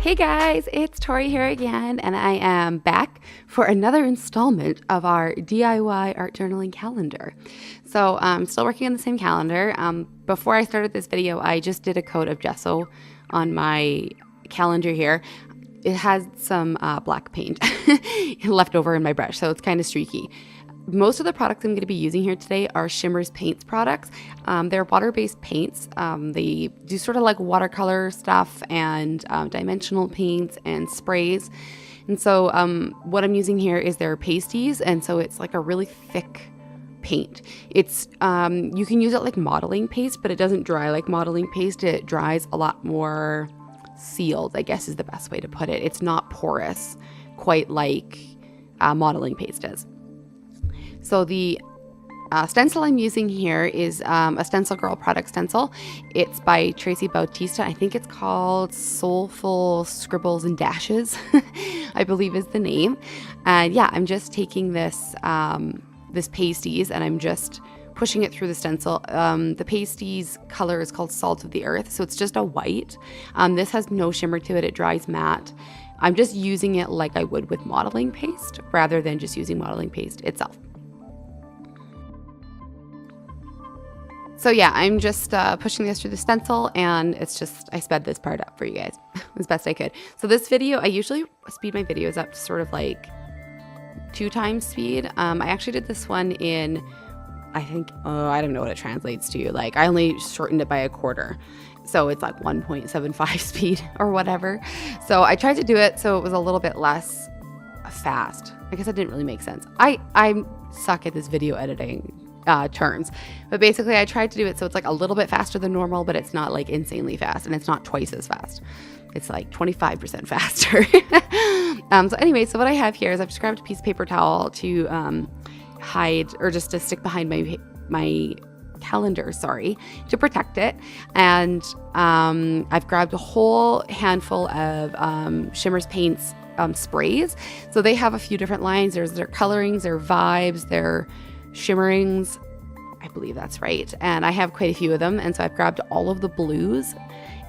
Hey guys, it's Torrie here again, and I am back for another installment of our DIY art journaling calendar. So I'm still working on the same calendar. Before I started this video, I just did a coat of gesso on my calendar here. It has some black paint left over in my brush, so it's kind of streaky. Most of the products I'm going to be using here today are Shimmerz Paints products. They're water-based paints. They do sort of like watercolor stuff and dimensional paints and sprays. And so what I'm using here is their pasties, and so it's like a really thick paint. It's you can use it like modeling paste, but it doesn't dry like modeling paste. It dries a lot more sealed, I guess is the best way to put it. It's not porous quite like modeling paste is. So the stencil I'm using here is a Stencil Girl product stencil. It's by Tracy Bautista. I think it's called Soulful Scribbles and Dashes, I believe is the name. And yeah, I'm just taking this this pasties and I'm just pushing it through the stencil. The pasties color is called Salt of the Earth, so it's just a white. This has no shimmer to it. It dries matte. I'm just using it like I would with modeling paste rather than just using modeling paste itself. So yeah, I'm just pushing this through the stencil, and it's just, I sped this part up for you guys as best I could. So this video, I usually speed my videos up to sort of like 2 times speed. I actually did this one in, I think, I don't know what it translates to. Like I only shortened it by a quarter. So it's like 1.75 speed or whatever. So I tried to do it so it was a little bit less fast. I guess that didn't really make sense. I suck at this video editing turns, but basically I tried to do it so it's like a little bit faster than normal, but it's not like insanely fast, and it's not twice as fast. It's like 25% faster. So anyway, so what I have here is I've just grabbed a piece of paper towel to hide, or just to stick behind my calendar, to protect it. And I've grabbed a whole handful of Shimmerz Paints sprays. So they have a few different lines. There's their colorings, their vibes, their shimmerings, I believe that's right. And I have quite a few of them, and so I've grabbed all of the blues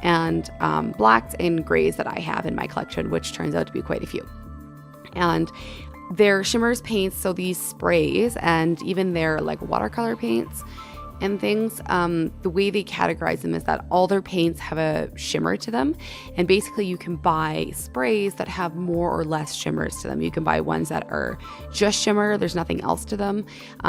and blacks and grays that I have in my collection, which turns out to be quite a few. And their Shimmerz Paints, so these sprays and even their like watercolor paints and things, the way they categorize them is that all their paints have a shimmer to them, and basically you can buy sprays that have more or less shimmers to them. You can buy ones that are just shimmer, there's nothing else to them.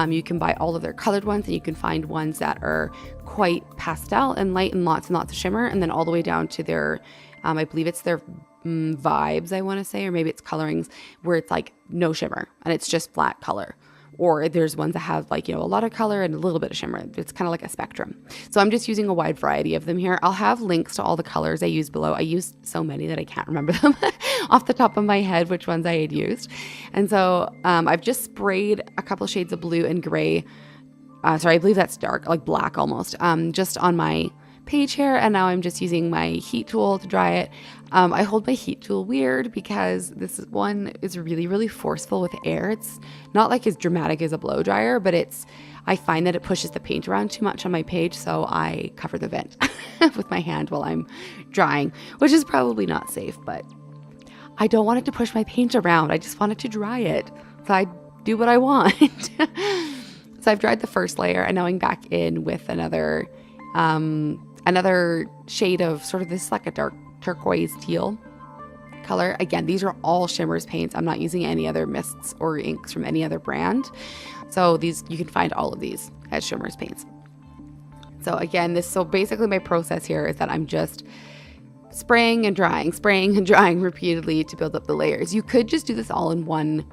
You can buy all of their colored ones, and you can find ones that are quite pastel and light and lots of shimmer, and then all the way down to their I believe it's their vibes, I want to say, or maybe it's colorings where it's like no shimmer and it's just flat color. Or there's ones that have like, a lot of color and a little bit of shimmer. It's kind of like a spectrum. So I'm just using a wide variety of them here. I'll have links to all the colors I use below. I used so many that I can't remember them off the top of my head, which ones I had used. And so I've just sprayed a couple shades of blue and gray. Sorry, I believe that's dark, like black almost, just on my page here. And now I'm just using my heat tool to dry it. I hold my heat tool weird because this one is really, really forceful with air. It's not like as dramatic as a blow dryer, but I find that it pushes the paint around too much on my page, so I cover the vent with my hand while I'm drying, which is probably not safe, but I don't want it to push my paint around. I just want it to dry it, so I do what I want. So I've dried the first layer, and now I'm back in with another shade of sort of this like a dark turquoise teal color. Again, these are all Shimmerz Paints. I'm not using any other mists or inks from any other brand. So you can find all of these at Shimmerz Paints. So again, so basically my process here is that I'm just spraying and drying repeatedly to build up the layers. You could just do this all in one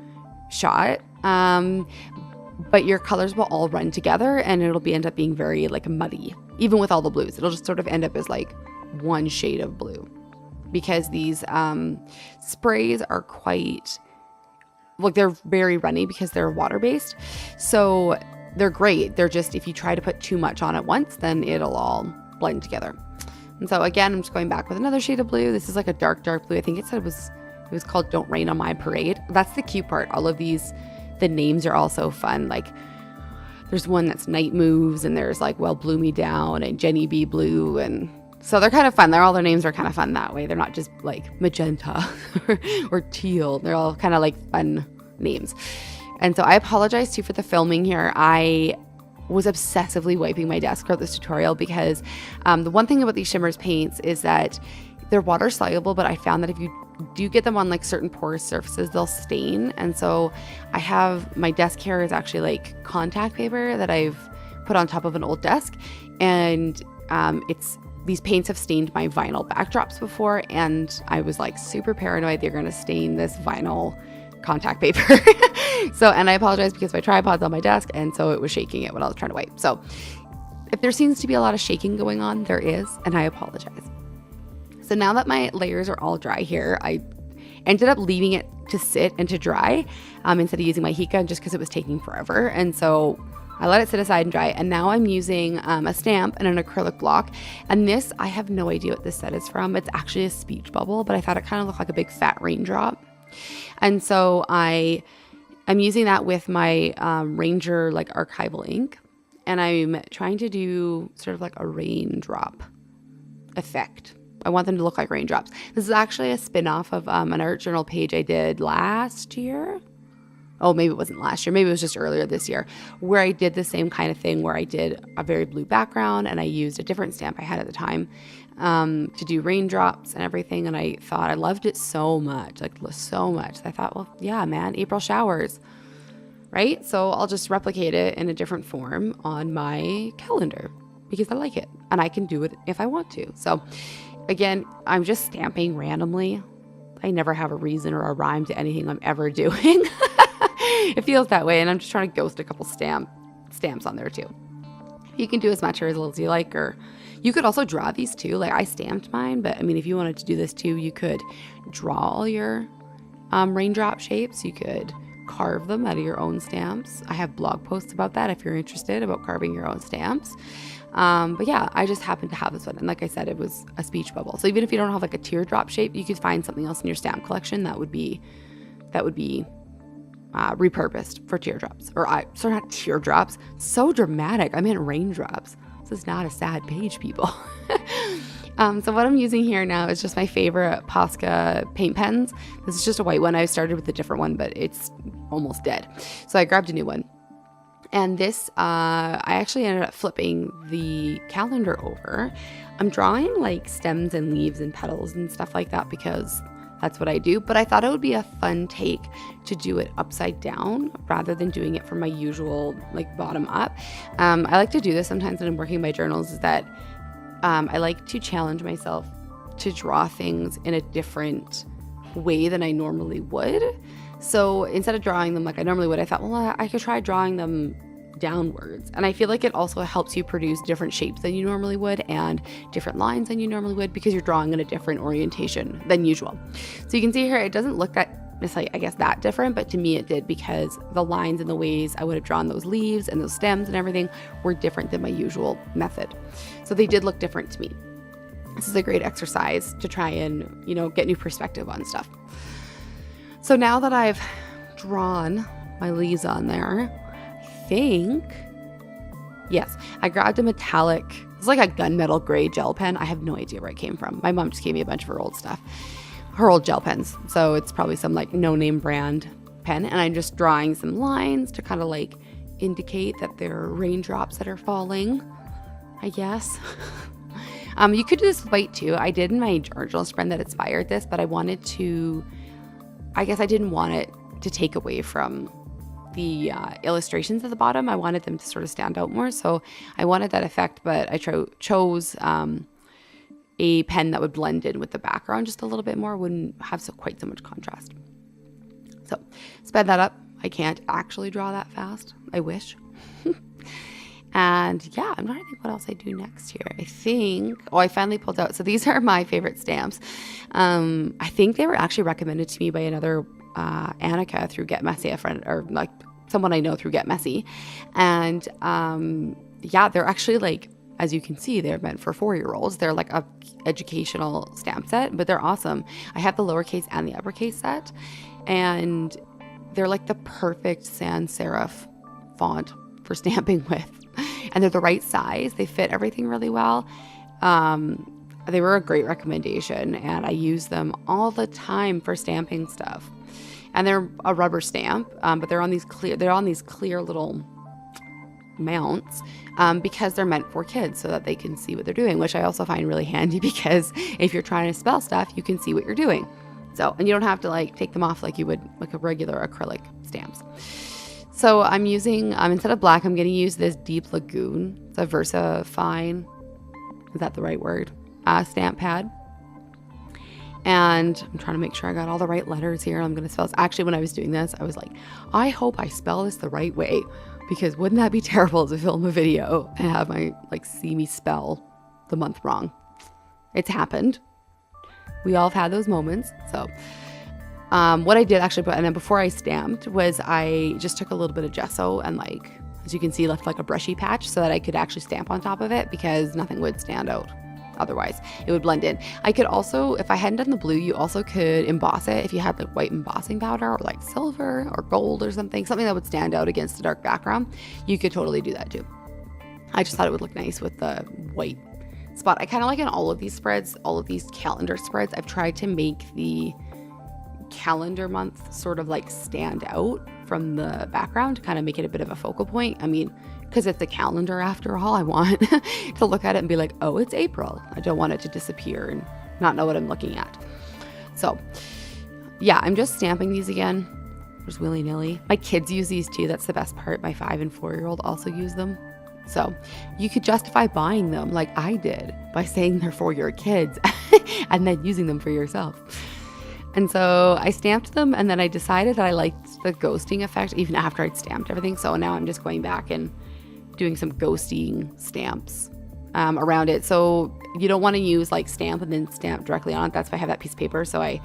shot, but your colors will all run together and it'll end up being very like muddy. Even with all the blues, it'll just sort of end up as like one shade of blue, because these sprays are quite, like, they're very runny because they're water-based. So they're great. They're just, if you try to put too much on at once, then it'll all blend together. And so again, I'm just going back with another shade of blue. This is like a dark blue. I think it said it was called Don't Rain on My Parade. That's the cute part. All of these, the names are all so fun. Like there's one that's Night Moves, and there's like Well Blew Me Down and Jenni Be Blue, and So they're kind of fun. All their names are kind of fun that way. They're not just like magenta or teal. They're all kind of like fun names. And so I apologize too for the filming here. I was obsessively wiping my desk throughout this tutorial because the one thing about these Shimmerz paints is that they're water soluble, but I found that if you do get them on like certain porous surfaces, they'll stain. And so I have, my desk here is actually like contact paper that I've put on top of an old desk. And these paints have stained my vinyl backdrops before, and I was like super paranoid they're going to stain this vinyl contact paper. And I apologize because my tripod's on my desk, and so it was shaking it when I was trying to wipe. So if there seems to be a lot of shaking going on, there is, and I apologize. So now that my layers are all dry here, I ended up leaving it to sit and to dry instead of using my heat gun just because it was taking forever. And so I let it sit aside and dry, and now I'm using a stamp and an acrylic block. And this, I have no idea what this set is from. It's actually a speech bubble, but I thought it kind of looked like a big fat raindrop. And so I'm using that with my Ranger like archival ink, and I'm trying to do sort of like a raindrop effect. I want them to look like raindrops. This is actually a spin-off of an art journal page I did last year. Oh, maybe it wasn't last year. Maybe it was just earlier this year, where I did the same kind of thing where I did a very blue background and I used a different stamp I had at the time to do raindrops and everything. And I thought I loved it so much, like so much. I thought, well, yeah, man, April showers, right? So I'll just replicate it in a different form on my calendar because I like it and I can do it if I want to. So again, I'm just stamping randomly. I never have a reason or a rhyme to anything I'm ever doing. It feels that way, and I'm just trying to ghost a couple stamps on there too. You can do as much or as little as you like, or you could also draw these too. Like I stamped mine, but I mean, if you wanted to do this too, you could draw all your raindrop shapes. You could carve them out of your own stamps. I have blog posts about that if you're interested about carving your own stamps. But yeah, I just happened to have this one. And like I said, it was a speech bubble. So even if you don't have like a teardrop shape, you could find something else in your stamp collection that would be repurposed for teardrops. Sorry, not teardrops. So dramatic. I meant raindrops. This is not a sad page, people. So what I'm using here now is just my favorite Posca paint pens. This is just a white one. I started with a different one, but it's almost dead. So I grabbed a new one. And this, I actually ended up flipping the calendar over. I'm drawing like stems and leaves and petals and stuff like that because that's what I do. But I thought it would be a fun take to do it upside down rather than doing it from my usual like bottom up. I like to do this sometimes when I'm working my journals, is that I like to challenge myself to draw things in a different way than I normally would. So instead of drawing them like I normally would, I thought, well, I could try drawing them downwards. And I feel like it also helps you produce different shapes than you normally would and different lines than you normally would because you're drawing in a different orientation than usual. So you can see here, it doesn't look that necessarily, I guess, that different, but to me it did because the lines and the ways I would have drawn those leaves and those stems and everything were different than my usual method. So they did look different to me. This is a great exercise to try and, get new perspective on stuff. So now that I've drawn my leaves on there, yes, I grabbed a metallic, it's like a gunmetal gray gel pen. I have no idea where it came from. My mom just gave me a bunch of her old stuff, her old gel pens. So it's probably some like no-name brand pen. And I'm just drawing some lines to kind of like indicate that there are raindrops that are falling, I guess. You could do this with white too. I did in my journal spread that inspired this, but I didn't want it to take away from the illustrations at the bottom. I wanted them to sort of stand out more. So I wanted that effect, but I chose a pen that would blend in with the background just a little bit more, wouldn't have quite so much contrast. So sped that up. I can't actually draw that fast. I wish. And yeah, I'm trying to think what else I do next here. I finally pulled out. So these are my favorite stamps. I think they were actually recommended to me by another Annika through Get Messy, a friend, or like someone I know through Get Messy. And yeah, they're actually like, as you can see, they're meant for 4-year-olds. They're like a educational stamp set, but they're awesome. I have the lowercase and the uppercase set, and they're like the perfect sans serif font for stamping with. And they're the right size. They fit everything really well. they were a great recommendation, and I use them all the time for stamping stuff. And they're a rubber stamp, but they're on these clear little mounts because they're meant for kids so that they can see what they're doing, which I also find really handy because if you're trying to spell stuff, you can see what you're doing. So, and you don't have to like take them off like you would like a regular acrylic stamps. So I'm using, instead of black, I'm going to use this Deep Lagoon. It's a VersaFine, is that the right word? Stamp pad. And I'm trying to make sure I got all the right letters here. I'm going to spell this. Actually, when I was doing this, I was like, I hope I spell this the right way, because wouldn't that be terrible to film a video and have my, like, see me spell the month wrong? It's happened. We all have had those moments. So what I did actually put, and then before I stamped, was I just took a little bit of gesso and, like, as you can see, left like a brushy patch so that I could actually stamp on top of it, because nothing would stand out. Otherwise, it would blend in. I could also, if I hadn't done the blue, you also could emboss it. If you had like white embossing powder or like silver or gold or something that would stand out against the dark background, you could totally do that too. I just thought it would look nice with the white spot. I kind of like in all of these spreads, all of these calendar spreads, I've tried to make the calendar month sort of like stand out from the background to kind of make it a bit of a focal point. I mean, because it's a calendar after all, I want to look at it and be like, oh, it's April. I don't want it to disappear and not know what I'm looking at. So yeah, I'm just stamping these again, just willy-nilly. My kids use these too. That's the best part. My 5 and 4-year-old also use them. So you could justify buying them like I did by saying they're for your kids and then using them for yourself. And so I stamped them, and then I decided that I liked the ghosting effect even after I'd stamped everything. So now I'm just going back and doing some ghosting stamps around it. So you don't want to use like stamp and then stamp directly on it. That's why I have that piece of paper. So I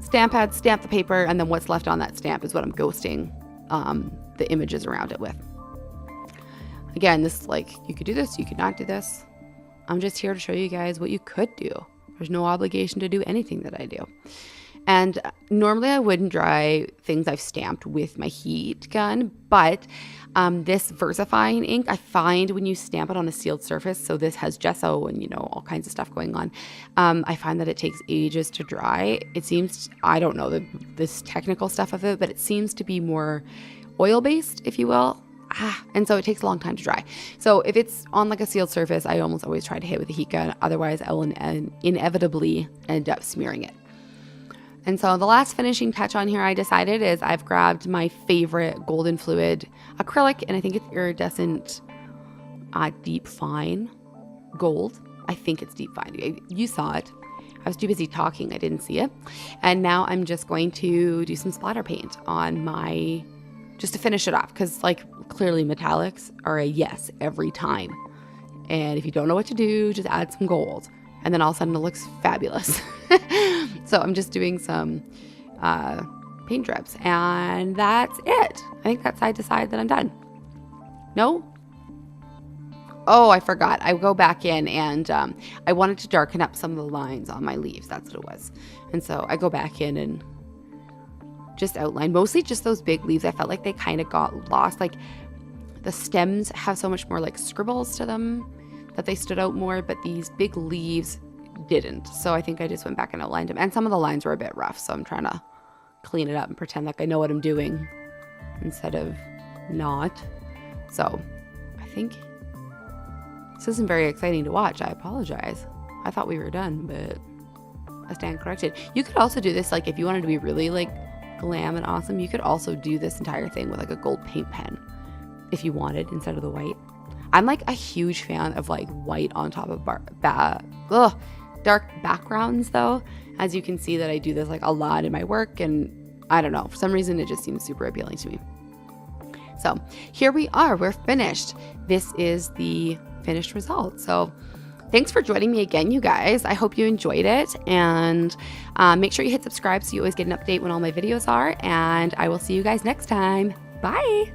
stamp the paper, and then what's left on that stamp is what I'm ghosting the images around it with. Again, this, like, you could do this, you could not do this. I'm just here to show you guys what you could do. There's no obligation to do anything that I do. And normally I wouldn't dry things I've stamped with my heat gun, but this VersaFine ink, I find when you stamp it on a sealed surface, so this has gesso and, you know, all kinds of stuff going on, I find that it takes ages to dry. It seems, I don't know this technical stuff of it, but it seems to be more oil-based, if you will. And so it takes a long time to dry. So if it's on like a sealed surface, I almost always try to hit with a heat gun. Otherwise, I will inevitably end up smearing it. And so the last finishing touch on here I decided is I've grabbed my favorite golden fluid acrylic, and I think it's iridescent deep fine gold. I think it's deep fine. You saw it. I was too busy talking. I didn't see it. And now I'm just going to do some splatter paint on my, just to finish it off, because like clearly metallics are a yes every time. And if you don't know what to do, just add some gold. And then all of a sudden it looks fabulous. So I'm just doing some paint drips, and that's it. I think that's, I decide that I'm done. No? Oh, I forgot. I go back in and I wanted to darken up some of the lines on my leaves. That's what it was. And so I go back in and just outline, mostly just those big leaves. I felt like they kind of got lost. Like the stems have so much more like scribbles to them that they stood out more, but these big leaves didn't. So I think I just went back and outlined them. And some of the lines were a bit rough, so I'm trying to clean it up and pretend like I know what I'm doing instead of not. So I think this isn't very exciting to watch. I apologize. I thought we were done, but I stand corrected. You could also do this, like if you wanted to be really like glam and awesome, you could also do this entire thing with like a gold paint pen if you wanted, instead of the white. I'm like a huge fan of like white on top of dark backgrounds though. As you can see that I do this like a lot in my work, and I don't know, for some reason it just seems super appealing to me. So here we are, we're finished. This is the finished result. So thanks for joining me again, you guys. I hope you enjoyed it, and make sure you hit subscribe so you always get an update when all my videos are, and I will see you guys next time. Bye.